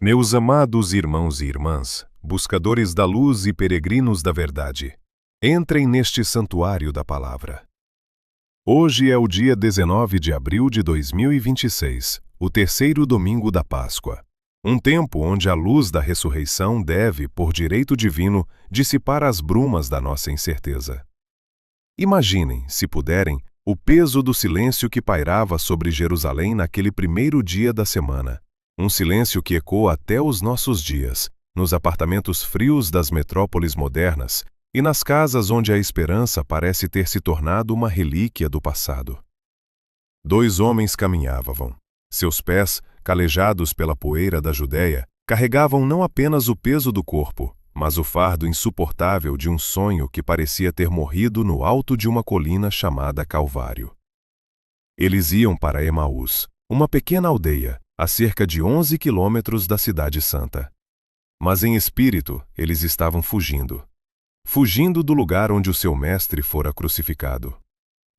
Meus amados irmãos e irmãs, buscadores da luz e peregrinos da verdade, entrem neste santuário da palavra. Hoje é o dia 19 de abril de 2026, o terceiro domingo da Páscoa. Um tempo onde a luz da ressurreição deve, por direito divino, dissipar as brumas da nossa incerteza. Imaginem, se puderem, o peso do silêncio que pairava sobre Jerusalém naquele primeiro dia da semana. Um silêncio que ecoa até os nossos dias, nos apartamentos frios das metrópoles modernas e nas casas onde a esperança parece ter se tornado uma relíquia do passado. Dois homens caminhavam. Seus pés, calejados pela poeira da Judéia, carregavam não apenas o peso do corpo, mas o fardo insuportável de um sonho que parecia ter morrido no alto de uma colina chamada Calvário. Eles iam para Emaús, uma pequena aldeia, a cerca de 11 quilômetros da Cidade Santa. Mas em espírito, eles estavam fugindo. Fugindo do lugar onde o seu mestre fora crucificado.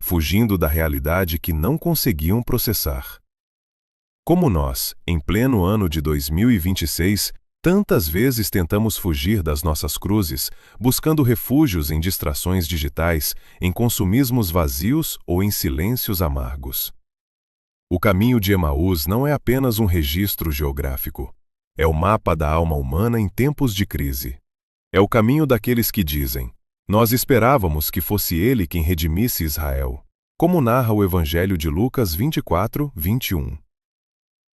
Fugindo da realidade que não conseguiam processar. Como nós, em pleno ano de 2026, tantas vezes tentamos fugir das nossas cruzes, buscando refúgios em distrações digitais, em consumismos vazios ou em silêncios amargos. O caminho de Emaús não é apenas um registro geográfico. É o mapa da alma humana em tempos de crise. É o caminho daqueles que dizem: nós esperávamos que fosse ele quem redimisse Israel, como narra o Evangelho de Lucas 24, 21.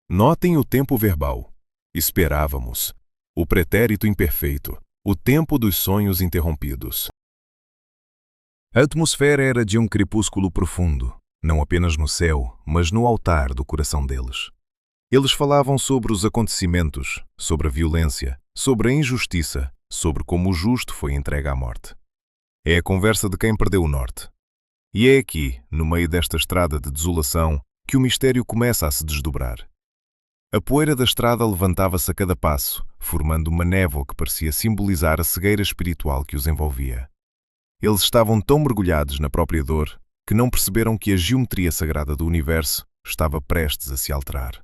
Notem o tempo verbal. Esperávamos. O pretérito imperfeito. O tempo dos sonhos interrompidos. A atmosfera era de um crepúsculo profundo, não apenas no céu, mas no altar do coração deles. Eles falavam sobre os acontecimentos, sobre a violência, sobre a injustiça, sobre como o justo foi entregue à morte. É a conversa de quem perdeu o norte. E é aqui, no meio desta estrada de desolação, que o mistério começa a se desdobrar. A poeira da estrada levantava-se a cada passo, formando uma névoa que parecia simbolizar a cegueira espiritual que os envolvia. Eles estavam tão mergulhados na própria dor que não perceberam que a geometria sagrada do universo estava prestes a se alterar.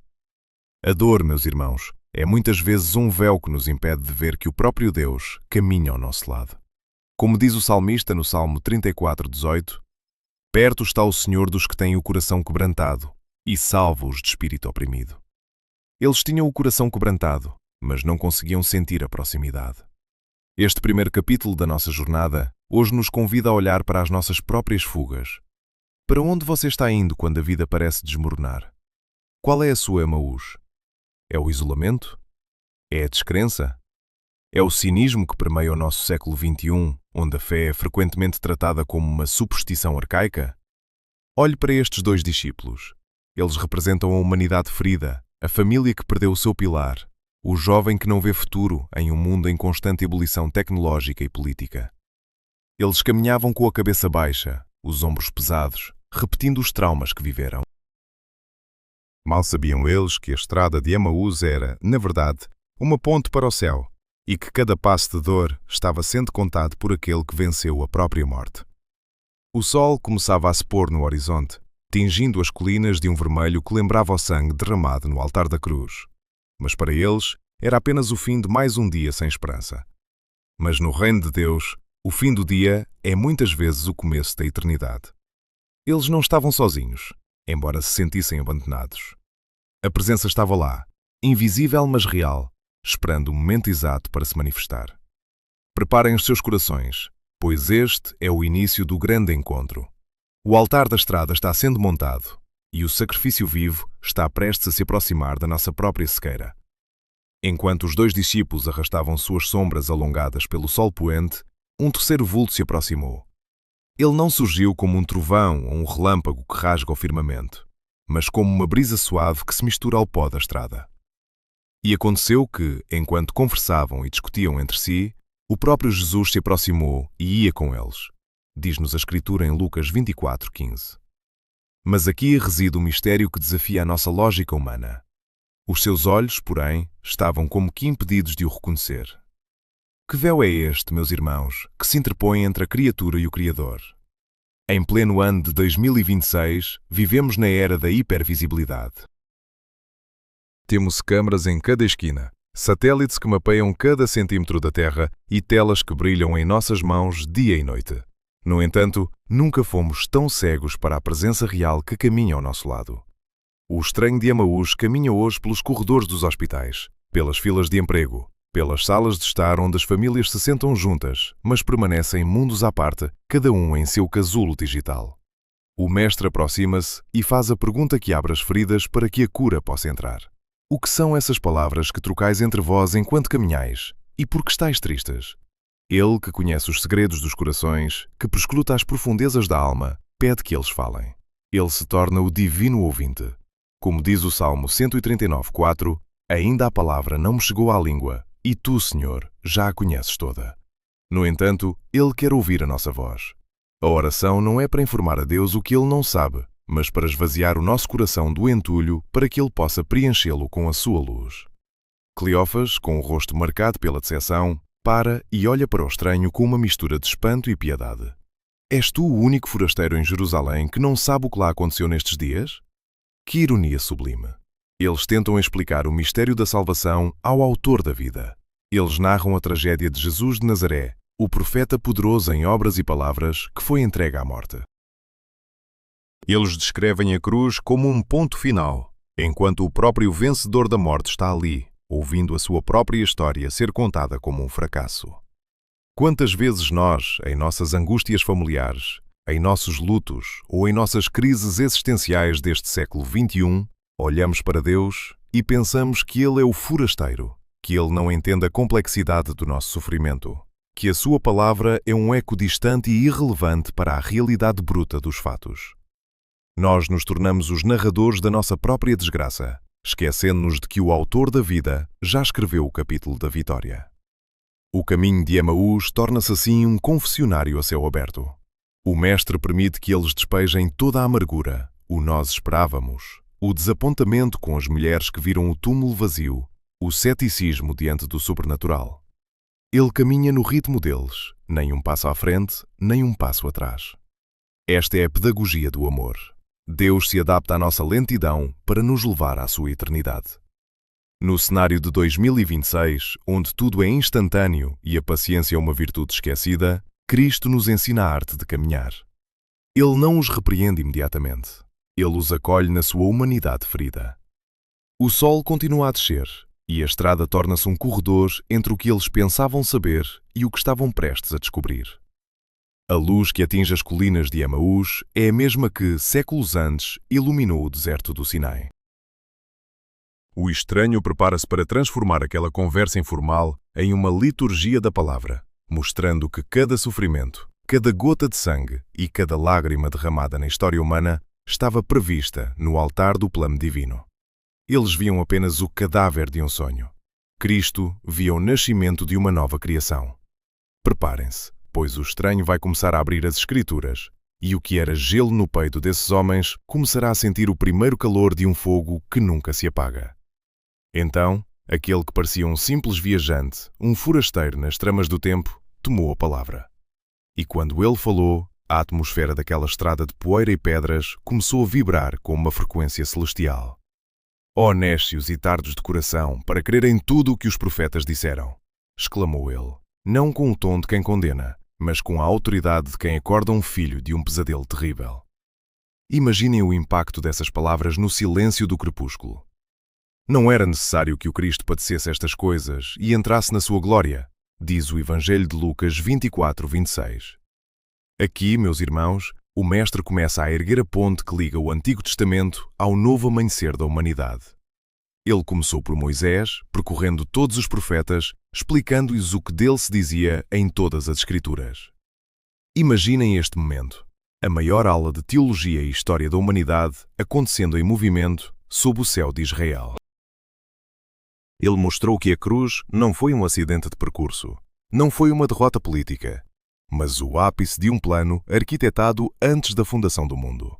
A dor, meus irmãos, é muitas vezes um véu que nos impede de ver que o próprio Deus caminha ao nosso lado. Como diz o salmista no Salmo 34:18, perto está o Senhor dos que têm o coração quebrantado e salva-os de espírito oprimido. Eles tinham o coração quebrantado, mas não conseguiam sentir a proximidade. Este primeiro capítulo da nossa jornada hoje nos convida a olhar para as nossas próprias fugas. Para onde você está indo quando a vida parece desmoronar? Qual é a sua Emaús? É o isolamento? É a descrença? É o cinismo que permeia o nosso século XXI, onde a fé é frequentemente tratada como uma superstição arcaica? Olhe para estes dois discípulos. Eles representam a humanidade ferida, a família que perdeu o seu pilar, o jovem que não vê futuro em um mundo em constante ebulição tecnológica e política. Eles caminhavam com a cabeça baixa, os ombros pesados, repetindo os traumas que viveram. Mal sabiam eles que a estrada de Emaús era, na verdade, uma ponte para o céu, e que cada passo de dor estava sendo contado por aquele que venceu a própria morte. O sol começava a se pôr no horizonte, tingindo as colinas de um vermelho que lembrava o sangue derramado no altar da cruz. Mas para eles, era apenas o fim de mais um dia sem esperança. Mas no reino de Deus, o fim do dia é muitas vezes o começo da eternidade. Eles não estavam sozinhos, embora se sentissem abandonados. A presença estava lá, invisível mas real, esperando o momento exato para se manifestar. Preparem os seus corações, pois este é o início do grande encontro. O altar da estrada está sendo montado e o sacrifício vivo está prestes a se aproximar da nossa própria cegueira. Enquanto os dois discípulos arrastavam suas sombras alongadas pelo sol poente, um terceiro vulto se aproximou. Ele não surgiu como um trovão ou um relâmpago que rasga o firmamento, mas como uma brisa suave que se mistura ao pó da estrada. E aconteceu que, enquanto conversavam e discutiam entre si, o próprio Jesus se aproximou e ia com eles. Diz-nos a Escritura em Lucas 24:15. Mas aqui reside o mistério que desafia a nossa lógica humana. Os seus olhos, porém, estavam como que impedidos de o reconhecer. Que véu é este, meus irmãos, que se interpõe entre a criatura e o Criador? Em pleno ano de 2026, vivemos na era da hipervisibilidade. Temos câmaras em cada esquina, satélites que mapeiam cada centímetro da Terra e telas que brilham em nossas mãos dia e noite. No entanto, nunca fomos tão cegos para a presença real que caminha ao nosso lado. O estranho de Emaús caminha hoje pelos corredores dos hospitais, pelas filas de emprego, pelas salas de estar onde as famílias se sentam juntas, mas permanecem mundos à parte, cada um em seu casulo digital. O mestre aproxima-se e faz a pergunta que abre as feridas para que a cura possa entrar. O que são essas palavras que trocais entre vós enquanto caminhais? E por que estáis tristes? Ele, que conhece os segredos dos corações, que perscruta as profundezas da alma, pede que eles falem. Ele se torna o divino ouvinte. Como diz o Salmo 139:4, ainda a palavra não me chegou à língua, e tu, Senhor, já a conheces toda. No entanto, Ele quer ouvir a nossa voz. A oração não é para informar a Deus o que Ele não sabe, mas para esvaziar o nosso coração do entulho para que Ele possa preenchê-lo com a sua luz. Cleófas, com o rosto marcado pela decepção, para e olha para o estranho com uma mistura de espanto e piedade. És tu o único forasteiro em Jerusalém que não sabe o que lá aconteceu nestes dias? Que ironia sublime! Eles tentam explicar o mistério da salvação ao autor da vida. Eles narram a tragédia de Jesus de Nazaré, o profeta poderoso em obras e palavras que foi entregue à morte. Eles descrevem a cruz como um ponto final, enquanto o próprio vencedor da morte está ali, ouvindo a sua própria história ser contada como um fracasso. Quantas vezes nós, em nossas angústias familiares, em nossos lutos ou em nossas crises existenciais deste século XXI, olhamos para Deus e pensamos que Ele é o forasteiro, que Ele não entende a complexidade do nosso sofrimento, que a Sua palavra é um eco distante e irrelevante para a realidade bruta dos fatos. Nós nos tornamos os narradores da nossa própria desgraça, esquecendo-nos de que o autor da vida já escreveu o capítulo da vitória. O caminho de Emaús torna-se assim um confessionário a céu aberto. O Mestre permite que eles despejem toda a amargura, o nós esperávamos, o desapontamento com as mulheres que viram o túmulo vazio, o ceticismo diante do sobrenatural. Ele caminha no ritmo deles, nem um passo à frente, nem um passo atrás. Esta é a pedagogia do amor. Deus se adapta à nossa lentidão para nos levar à sua eternidade. No cenário de 2026, onde tudo é instantâneo e a paciência é uma virtude esquecida, Cristo nos ensina a arte de caminhar. Ele não os repreende imediatamente. Ele os acolhe na sua humanidade ferida. O sol continua a descer e a estrada torna-se um corredor entre o que eles pensavam saber e o que estavam prestes a descobrir. A luz que atinge as colinas de Emaús é a mesma que, séculos antes, iluminou o deserto do Sinai. O estranho prepara-se para transformar aquela conversa informal em uma liturgia da palavra, mostrando que cada sofrimento, cada gota de sangue e cada lágrima derramada na história humana estava prevista no altar do plano divino. Eles viam apenas o cadáver de um sonho. Cristo via o nascimento de uma nova criação. Preparem-se, pois o estranho vai começar a abrir as Escrituras, e o que era gelo no peito desses homens começará a sentir o primeiro calor de um fogo que nunca se apaga. Então, aquele que parecia um simples viajante, um forasteiro nas tramas do tempo, tomou a palavra. E quando ele falou, a atmosfera daquela estrada de poeira e pedras começou a vibrar com uma frequência celestial. Ó nécios e tardos de coração, para crerem tudo o que os profetas disseram, exclamou ele, não com o tom de quem condena, mas com a autoridade de quem acorda um filho de um pesadelo terrível. Imaginem o impacto dessas palavras no silêncio do crepúsculo. Não era necessário que o Cristo padecesse estas coisas e entrasse na sua glória, diz o Evangelho de Lucas 24:26. Aqui, meus irmãos, o Mestre começa a erguer a ponte que liga o Antigo Testamento ao novo amanhecer da humanidade. Ele começou por Moisés, percorrendo todos os profetas, explicando-lhes o que dele se dizia em todas as Escrituras. Imaginem este momento, a maior aula de teologia e história da humanidade acontecendo em movimento sob o céu de Israel. Ele mostrou que a cruz não foi um acidente de percurso, não foi uma derrota política, mas o ápice de um plano arquitetado antes da fundação do mundo.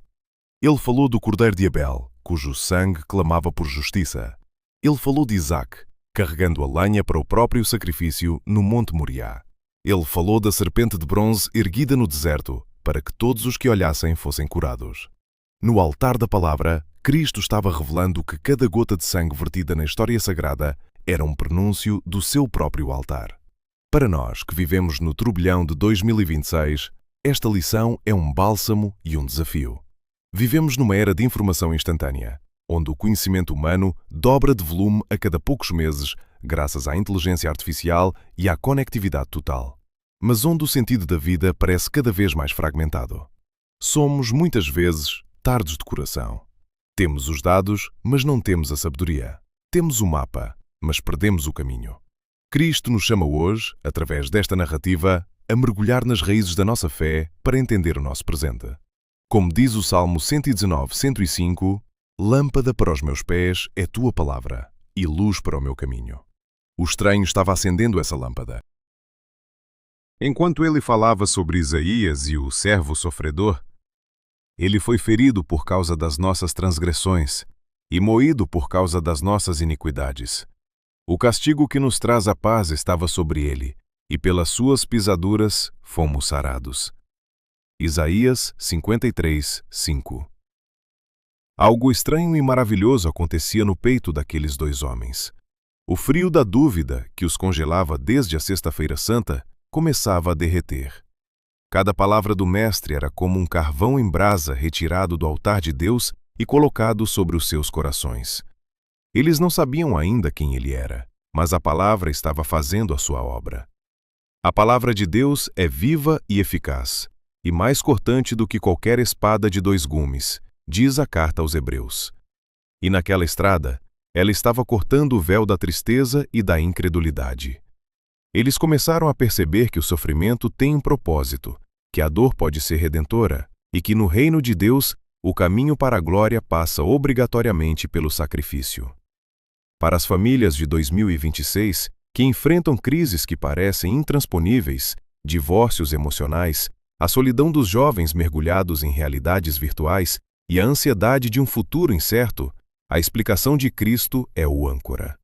Ele falou do Cordeiro de Abel, cujo sangue clamava por justiça. Ele falou de Isaac, carregando a lenha para o próprio sacrifício no Monte Moriá. Ele falou da serpente de bronze erguida no deserto, para que todos os que olhassem fossem curados. No altar da palavra, Cristo estava revelando que cada gota de sangue vertida na história sagrada era um prenúncio do seu próprio altar. Para nós que vivemos no turbilhão de 2026, esta lição é um bálsamo e um desafio. Vivemos numa era de informação instantânea, onde o conhecimento humano dobra de volume a cada poucos meses, graças à inteligência artificial e à conectividade total. Mas onde o sentido da vida parece cada vez mais fragmentado. Somos, muitas vezes, tardos de coração. Temos os dados, mas não temos a sabedoria. Temos o mapa, mas perdemos o caminho. Cristo nos chama hoje, através desta narrativa, a mergulhar nas raízes da nossa fé para entender o nosso presente. Como diz o Salmo 119, 105, lâmpada para os meus pés é tua palavra e luz para o meu caminho. O estranho estava acendendo essa lâmpada. Enquanto ele falava sobre Isaías e o servo sofredor, ele foi ferido por causa das nossas transgressões e moído por causa das nossas iniquidades. O castigo que nos traz a paz estava sobre ele, e pelas suas pisaduras fomos sarados. Isaías 53, 5. Algo estranho e maravilhoso acontecia no peito daqueles dois homens. O frio da dúvida, que os congelava desde a Sexta-feira Santa, começava a derreter. Cada palavra do Mestre era como um carvão em brasa retirado do altar de Deus e colocado sobre os seus corações. Eles não sabiam ainda quem ele era, mas a palavra estava fazendo a sua obra. A palavra de Deus é viva e eficaz, e mais cortante do que qualquer espada de dois gumes, diz a carta aos Hebreus. E naquela estrada, ela estava cortando o véu da tristeza e da incredulidade. Eles começaram a perceber que o sofrimento tem um propósito, que a dor pode ser redentora e que no reino de Deus o caminho para a glória passa obrigatoriamente pelo sacrifício. Para as famílias de 2026, que enfrentam crises que parecem intransponíveis, divórcios emocionais, a solidão dos jovens mergulhados em realidades virtuais e a ansiedade de um futuro incerto, a explicação de Cristo é o âncora.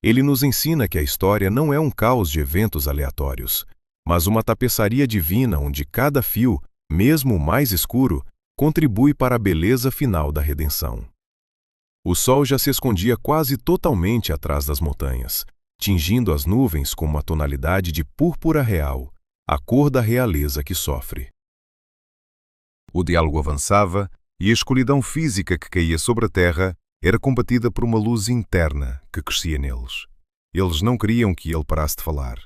Ele nos ensina que a história não é um caos de eventos aleatórios, mas uma tapeçaria divina onde cada fio, mesmo o mais escuro, contribui para a beleza final da redenção. O sol já se escondia quase totalmente atrás das montanhas, tingindo as nuvens com uma tonalidade de púrpura real, a cor da realeza que sofre. O diálogo avançava e a escuridão física que caía sobre a terra era combatida por uma luz interna que crescia neles. Eles não queriam que ele parasse de falar.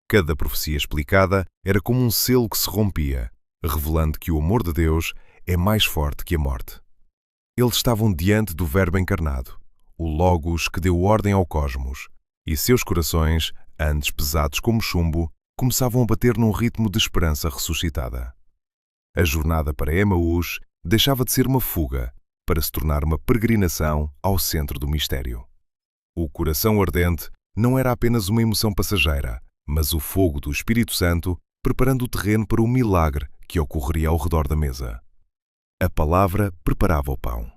Cada profecia explicada era como um selo que se rompia, revelando que o amor de Deus é mais forte que a morte. Eles estavam diante do Verbo encarnado, o Logos que deu ordem ao cosmos, e seus corações, antes pesados como chumbo, começavam a bater num ritmo de esperança ressuscitada. A jornada para Emaús deixava de ser uma fuga, para se tornar uma peregrinação ao centro do mistério. O coração ardente não era apenas uma emoção passageira, mas o fogo do Espírito Santo preparando o terreno para o milagre que ocorreria ao redor da mesa. A palavra preparava o pão.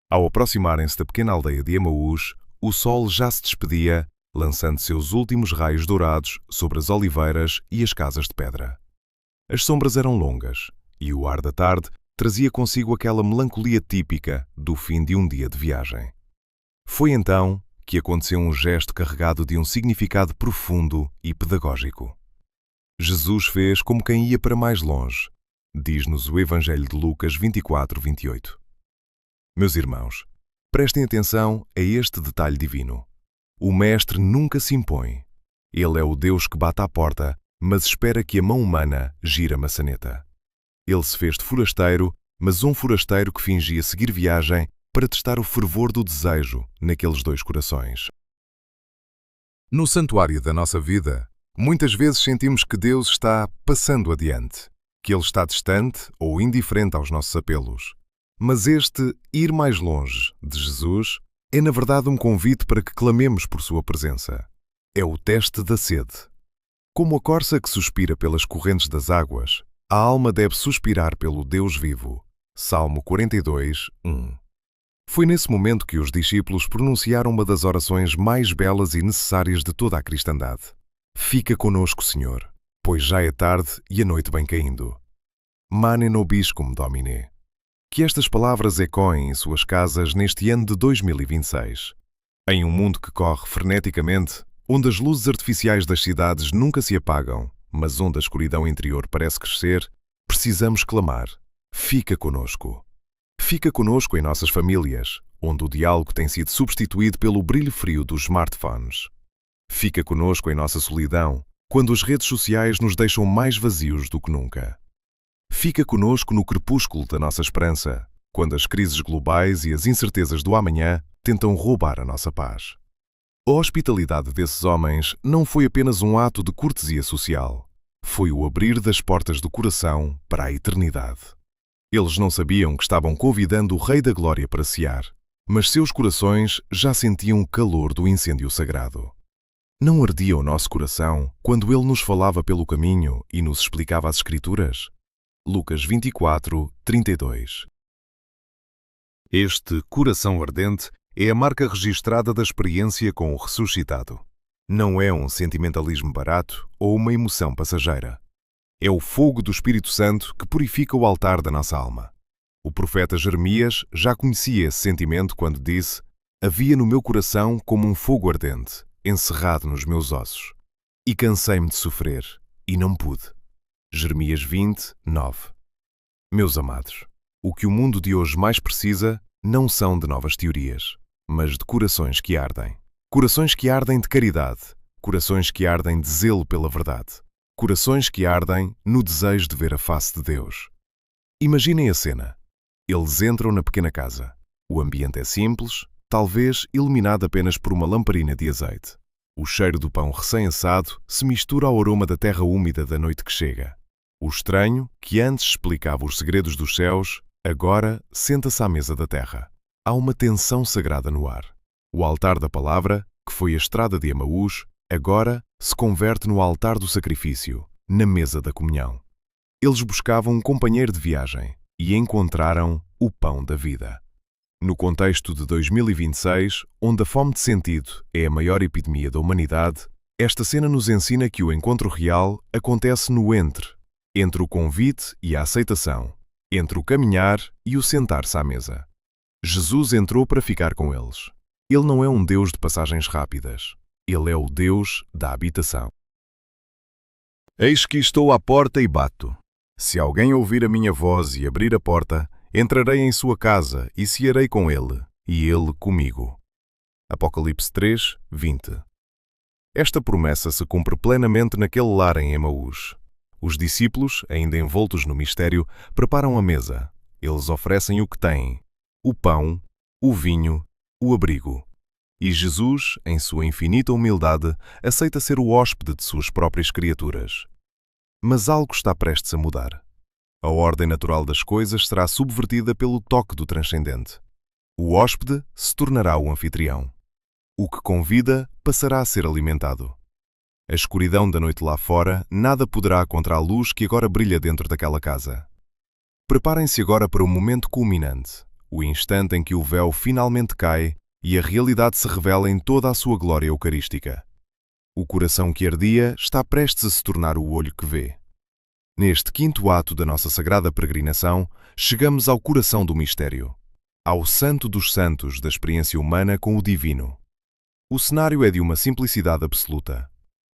Ao aproximarem-se da pequena aldeia de Emaús, o sol já se despedia, lançando seus últimos raios dourados sobre as oliveiras e as casas de pedra. As sombras eram longas, e o ar da tarde trazia consigo aquela melancolia típica do fim de um dia de viagem. Foi então que aconteceu um gesto carregado de um significado profundo e pedagógico. Jesus fez como quem ia para mais longe, diz-nos o Evangelho de Lucas 24, 28. Meus irmãos, prestem atenção a este detalhe divino. O Mestre nunca se impõe. Ele é o Deus que bate à porta, mas espera que a mão humana gire a maçaneta. Ele se fez de forasteiro, mas um forasteiro que fingia seguir viagem para testar o fervor do desejo naqueles dois corações. No santuário da nossa vida, muitas vezes sentimos que Deus está passando adiante, que Ele está distante ou indiferente aos nossos apelos. Mas este ir mais longe de Jesus é, na verdade, um convite para que clamemos por Sua presença. É o teste da sede. Como a corça que suspira pelas correntes das águas, a alma deve suspirar pelo Deus vivo. Salmo 42, 1. Foi nesse momento que os discípulos pronunciaram uma das orações mais belas e necessárias de toda a cristandade. Fica conosco, Senhor, pois já é tarde e a noite vem caindo. Mane nobiscum Domine. Que estas palavras ecoem em suas casas neste ano de 2026. Em um mundo que corre freneticamente, onde as luzes artificiais das cidades nunca se apagam, mas onde a escuridão interior parece crescer, precisamos clamar: fica conosco. Fica conosco em nossas famílias, onde o diálogo tem sido substituído pelo brilho frio dos smartphones. Fica conosco em nossa solidão, quando as redes sociais nos deixam mais vazios do que nunca. Fica conosco no crepúsculo da nossa esperança, quando as crises globais e as incertezas do amanhã tentam roubar a nossa paz. A hospitalidade desses homens não foi apenas um ato de cortesia social. Foi o abrir das portas do coração para a eternidade. Eles não sabiam que estavam convidando o Rei da Glória para cear, mas seus corações já sentiam o calor do incêndio sagrado. Não ardia o nosso coração quando ele nos falava pelo caminho e nos explicava as Escrituras? Lucas 24, 32. Este coração ardente é a marca registrada da experiência com o ressuscitado. Não é um sentimentalismo barato ou uma emoção passageira. É o fogo do Espírito Santo que purifica o altar da nossa alma. O profeta Jeremias já conhecia esse sentimento quando disse: havia no meu coração como um fogo ardente, encerrado nos meus ossos. E cansei-me de sofrer, e não pude. Jeremias 20, 9. Meus amados, o que o mundo de hoje mais precisa não são de novas teorias, mas de corações que ardem. Corações que ardem de caridade, corações que ardem de zelo pela verdade, corações que ardem no desejo de ver a face de Deus. Imaginem a cena. Eles entram na pequena casa. O ambiente é simples, talvez iluminado apenas por uma lamparina de azeite. O cheiro do pão recém-assado se mistura ao aroma da terra úmida da noite que chega. O estranho, que antes explicava os segredos dos céus, agora senta-se à mesa da terra. Há uma tensão sagrada no ar. O altar da palavra, que foi a estrada de Emaús, agora se converte no altar do sacrifício, na mesa da comunhão. Eles buscavam um companheiro de viagem e encontraram o pão da vida. No contexto de 2026, onde a fome de sentido é a maior epidemia da humanidade, esta cena nos ensina que o encontro real acontece no entre o convite e a aceitação, entre o caminhar e o sentar-se à mesa. Jesus entrou para ficar com eles. Ele não é um Deus de passagens rápidas. Ele é o Deus da habitação. Eis que estou à porta e bato. Se alguém ouvir a minha voz e abrir a porta, entrarei em sua casa e cearei com ele, e ele comigo. Apocalipse 3, 20. Esta promessa se cumpre plenamente naquele lar em Emaús. Os discípulos, ainda envoltos no mistério, preparam a mesa. Eles oferecem o que têm: o pão, o vinho, o abrigo. E Jesus, em sua infinita humildade, aceita ser o hóspede de suas próprias criaturas. Mas algo está prestes a mudar. A ordem natural das coisas será subvertida pelo toque do transcendente. O hóspede se tornará o anfitrião. O que convida passará a ser alimentado. A escuridão da noite lá fora nada poderá contra a luz que agora brilha dentro daquela casa. Preparem-se agora para o momento culminante, o instante em que o véu finalmente cai e a realidade se revela em toda a sua glória eucarística. O coração que ardia está prestes a se tornar o olho que vê. Neste quinto ato da nossa sagrada peregrinação, chegamos ao coração do mistério, ao santo dos santos da experiência humana com o divino. O cenário é de uma simplicidade absoluta.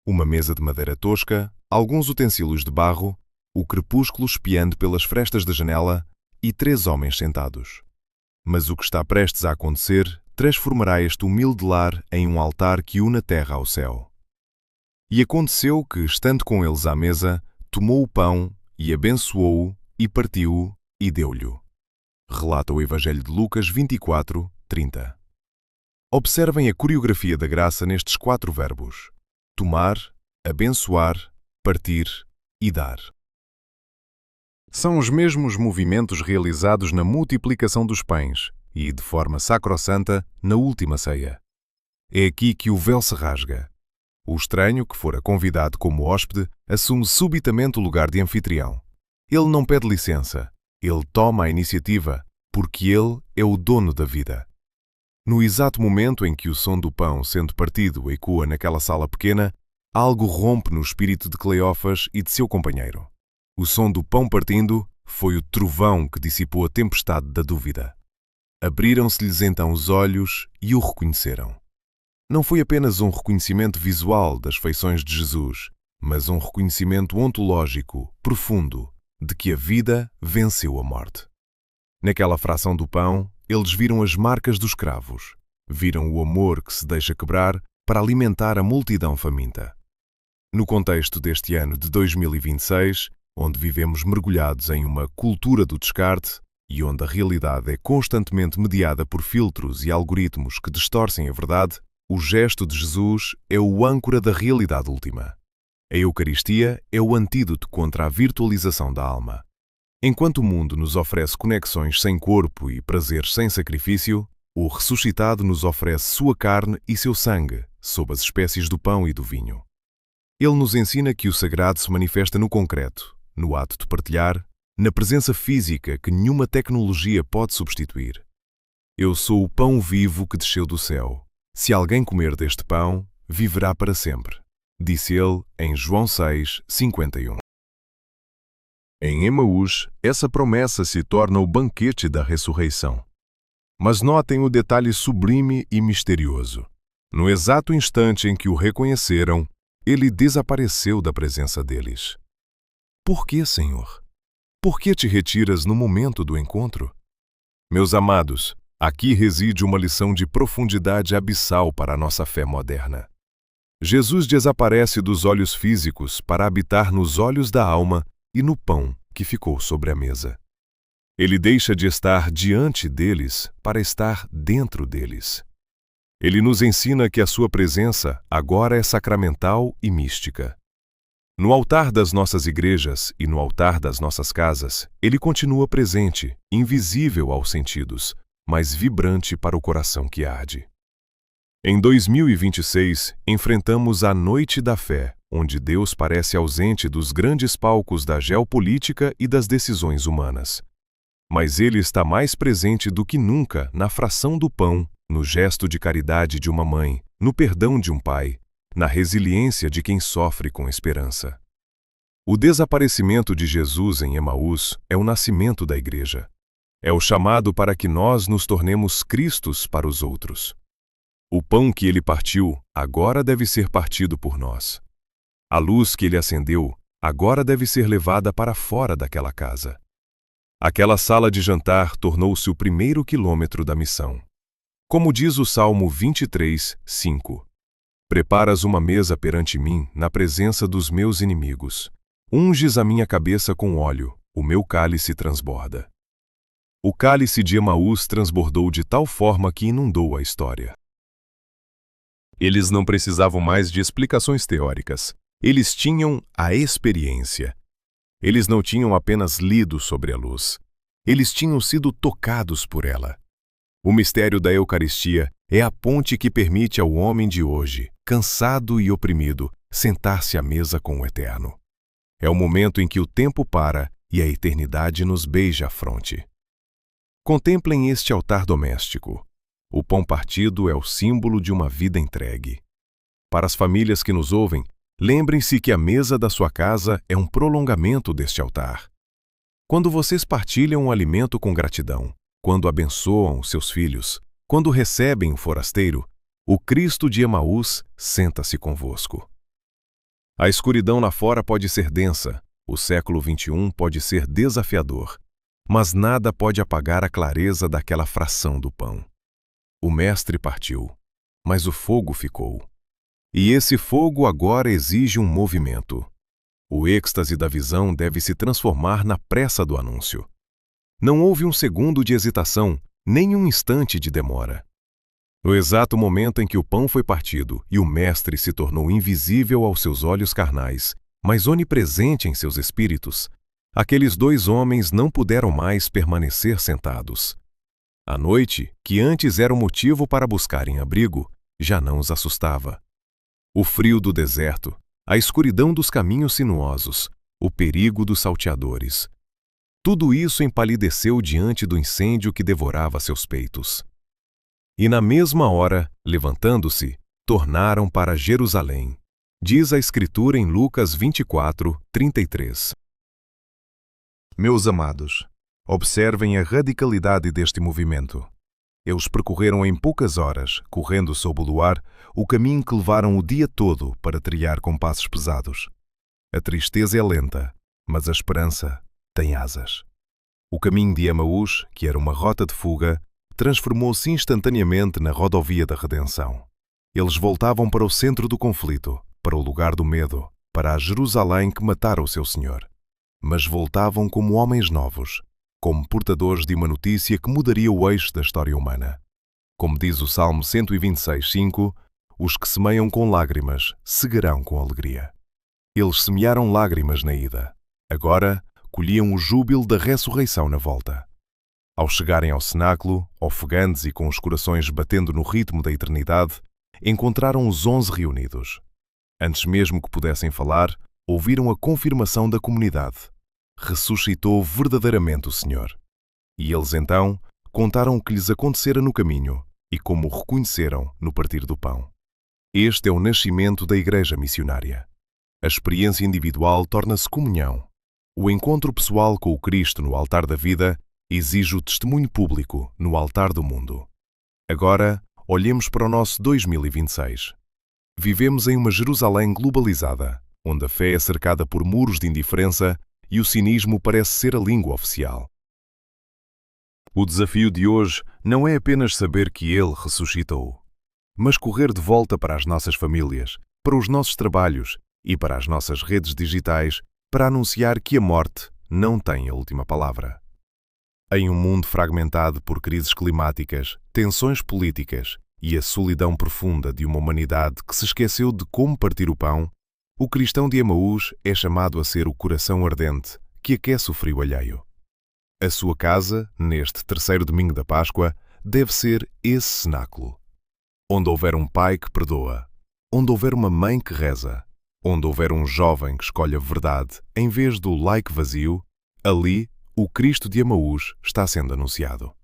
Uma mesa de madeira tosca, alguns utensílios de barro, o crepúsculo espiando pelas frestas da janela e 3 homens sentados. Mas o que está prestes a acontecer transformará este humilde lar em um altar que une a terra ao céu. E aconteceu que, estando com eles à mesa, tomou o pão e abençoou-o e partiu-o e deu-lhe. Relata o Evangelho de Lucas 24, 30. Observem a coreografia da graça nestes 4 verbos: tomar, abençoar, partir e dar. São os mesmos movimentos realizados na multiplicação dos pães e, de forma sacrossanta, na última ceia. É aqui que o véu se rasga. O estranho, que fora convidado como hóspede, assume subitamente o lugar de anfitrião. Ele não pede licença, ele toma a iniciativa, porque ele é o dono da vida. No exato momento em que o som do pão sendo partido ecoa naquela sala pequena, algo rompe no espírito de Cleófas e de seu companheiro. O som do pão partindo foi o trovão que dissipou a tempestade da dúvida. Abriram-se-lhes então os olhos e o reconheceram. Não foi apenas um reconhecimento visual das feições de Jesus, mas um reconhecimento ontológico, profundo, de que a vida venceu a morte. Naquela fração do pão, eles viram as marcas dos cravos, viram o amor que se deixa quebrar para alimentar a multidão faminta. No contexto deste ano de 2026, onde vivemos mergulhados em uma cultura do descarte e onde a realidade é constantemente mediada por filtros e algoritmos que distorcem a verdade, o gesto de Jesus é o âncora da realidade última. A Eucaristia é o antídoto contra a virtualização da alma. Enquanto o mundo nos oferece conexões sem corpo e prazeres sem sacrifício, o ressuscitado nos oferece sua carne e seu sangue, sob as espécies do pão e do vinho. Ele nos ensina que o sagrado se manifesta no concreto, no ato de partilhar, na presença física que nenhuma tecnologia pode substituir. Eu sou o pão vivo que desceu do céu. Se alguém comer deste pão, viverá para sempre, disse ele em João 6:51. Em Emaús, essa promessa se torna o banquete da ressurreição. Mas notem o detalhe sublime e misterioso. No exato instante em que o reconheceram, ele desapareceu da presença deles. Por que, Senhor? Por que te retiras no momento do encontro? Meus amados, aqui reside uma lição de profundidade abissal para a nossa fé moderna. Jesus desaparece dos olhos físicos para habitar nos olhos da alma e no pão que ficou sobre a mesa. Ele deixa de estar diante deles para estar dentro deles. Ele nos ensina que a sua presença agora é sacramental e mística. No altar das nossas igrejas e no altar das nossas casas, ele continua presente, invisível aos sentidos, mas vibrante para o coração que arde. Em 2026, enfrentamos a Noite da Fé, onde Deus parece ausente dos grandes palcos da geopolítica e das decisões humanas. Mas ele está mais presente do que nunca na fração do pão, no gesto de caridade de uma mãe, no perdão de um pai, na resiliência de quem sofre com esperança. O desaparecimento de Jesus em Emaús é o nascimento da Igreja. É o chamado para que nós nos tornemos Cristos para os outros. O pão que ele partiu agora deve ser partido por nós. A luz que ele acendeu agora deve ser levada para fora daquela casa. Aquela sala de jantar tornou-se o primeiro quilômetro da missão. Como diz o Salmo 23:5, preparas uma mesa perante mim na presença dos meus inimigos. Unges a minha cabeça com óleo, o meu cálice transborda. O cálice de Emaús transbordou de tal forma que inundou a história. Eles não precisavam mais de explicações teóricas. Eles tinham a experiência. Eles não tinham apenas lido sobre a luz. Eles tinham sido tocados por ela. O mistério da Eucaristia é a ponte que permite ao homem de hoje, cansado e oprimido, sentar-se à mesa com o Eterno. É o momento em que o tempo para e a eternidade nos beija a fronte. Contemplem este altar doméstico. O pão partido é o símbolo de uma vida entregue. Para as famílias que nos ouvem, lembrem-se que a mesa da sua casa é um prolongamento deste altar. Quando vocês partilham o alimento com gratidão, quando abençoam os seus filhos, quando recebem o forasteiro, o Cristo de Emaús senta-se convosco. A escuridão lá fora pode ser densa, o século XXI pode ser desafiador, mas nada pode apagar a clareza daquela fração do pão. O Mestre partiu, mas o fogo ficou. E esse fogo agora exige um movimento. O êxtase da visão deve se transformar na pressa do anúncio. Não houve um segundo de hesitação, nem um instante de demora. No exato momento em que o pão foi partido e o Mestre se tornou invisível aos seus olhos carnais, mas onipresente em seus espíritos, aqueles dois homens não puderam mais permanecer sentados. A noite, que antes era o motivo para buscarem abrigo, já não os assustava. O frio do deserto, a escuridão dos caminhos sinuosos, o perigo dos salteadores. Tudo isso empalideceu diante do incêndio que devorava seus peitos. E na mesma hora, levantando-se, tornaram para Jerusalém. Diz a Escritura em Lucas 24:33. Meus amados, observem a radicalidade deste movimento. Eles percorreram em poucas horas, correndo sob o luar, o caminho que levaram o dia todo para trilhar com passos pesados. A tristeza é lenta, mas a esperança tem asas. O caminho de Emaús, que era uma rota de fuga, transformou-se instantaneamente na rodovia da redenção. Eles voltavam para o centro do conflito, para o lugar do medo, para a Jerusalém que matara o seu Senhor. Mas voltavam como homens novos, como portadores de uma notícia que mudaria o eixo da história humana. Como diz o Salmo 126:5, os que semeiam com lágrimas segarão com alegria. Eles semearam lágrimas na ida. Agora colhiam o júbilo da ressurreição na volta. Ao chegarem ao cenáculo, ofegantes e com os corações batendo no ritmo da eternidade, encontraram os 11 reunidos. Antes mesmo que pudessem falar, ouviram a confirmação da comunidade. Ressuscitou verdadeiramente o Senhor. E eles então contaram o que lhes acontecera no caminho e como o reconheceram no partir do pão. Este é o nascimento da Igreja Missionária. A experiência individual torna-se comunhão. O encontro pessoal com o Cristo no altar da vida exige o testemunho público no altar do mundo. Agora, olhemos para o nosso 2026. Vivemos em uma Jerusalém globalizada, onde a fé é cercada por muros de indiferença e o cinismo parece ser a língua oficial. O desafio de hoje não é apenas saber que Ele ressuscitou, mas correr de volta para as nossas famílias, para os nossos trabalhos e para as nossas redes digitais para anunciar que a morte não tem a última palavra. Em um mundo fragmentado por crises climáticas, tensões políticas e a solidão profunda de uma humanidade que se esqueceu de como partir o pão, o cristão de Emaús é chamado a ser o coração ardente que aquece o frio alheio. A sua casa, neste terceiro domingo da Páscoa, deve ser esse cenáculo. Onde houver um pai que perdoa, onde houver uma mãe que reza, onde houver um jovem que escolhe a verdade em vez do like vazio, ali o Cristo de Emaús está sendo anunciado.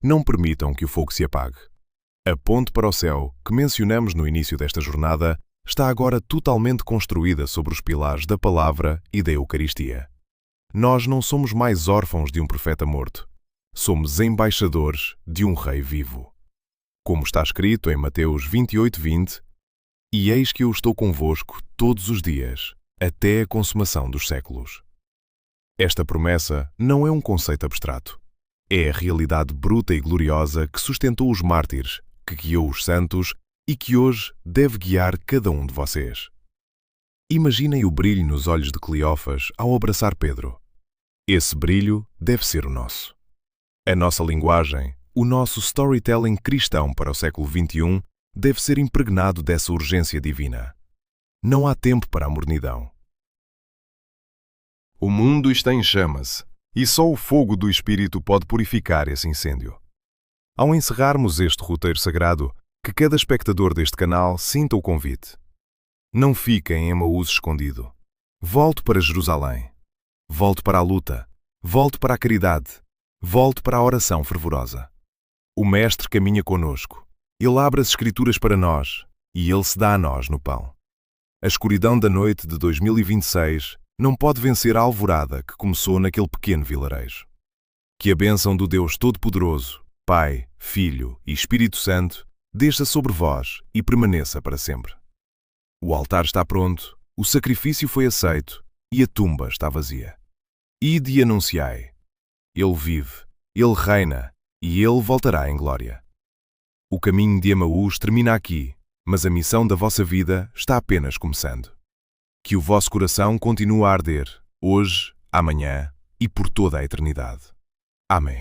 Não permitam que o fogo se apague. A ponte para o céu, que mencionamos no início desta jornada, está agora totalmente construída sobre os pilares da palavra e da Eucaristia. Nós não somos mais órfãos de um profeta morto. Somos embaixadores de um rei vivo. Como está escrito em Mateus 28:20, e eis que eu estou convosco todos os dias, até a consumação dos séculos. Esta promessa não é um conceito abstrato. É a realidade bruta e gloriosa que sustentou os mártires, que guiou os santos e que hoje deve guiar cada um de vocês. Imaginem o brilho nos olhos de Cleófas ao abraçar Pedro. Esse brilho deve ser o nosso. A nossa linguagem, o nosso storytelling cristão para o século XXI deve ser impregnado dessa urgência divina. Não há tempo para a mornidão. O mundo está em chamas, e só o fogo do Espírito pode purificar esse incêndio. Ao encerrarmos este roteiro sagrado, que cada espectador deste canal sinta o convite. Não fique em Emaús escondido. Volte para Jerusalém. Volte para a luta. Volte para a caridade. Volte para a oração fervorosa. O Mestre caminha conosco. Ele abre as Escrituras para nós e Ele se dá a nós no pão. A escuridão da noite de 2026 não pode vencer a alvorada que começou naquele pequeno vilarejo. Que a bênção do Deus Todo-Poderoso, Pai, Filho e Espírito Santo, desça sobre vós e permaneça para sempre. O altar está pronto, o sacrifício foi aceito e a tumba está vazia. Ide e anunciai. Ele vive, Ele reina e Ele voltará em glória. O caminho de Emaús termina aqui, mas a missão da vossa vida está apenas começando. Que o vosso coração continue a arder, hoje, amanhã e por toda a eternidade. Amém.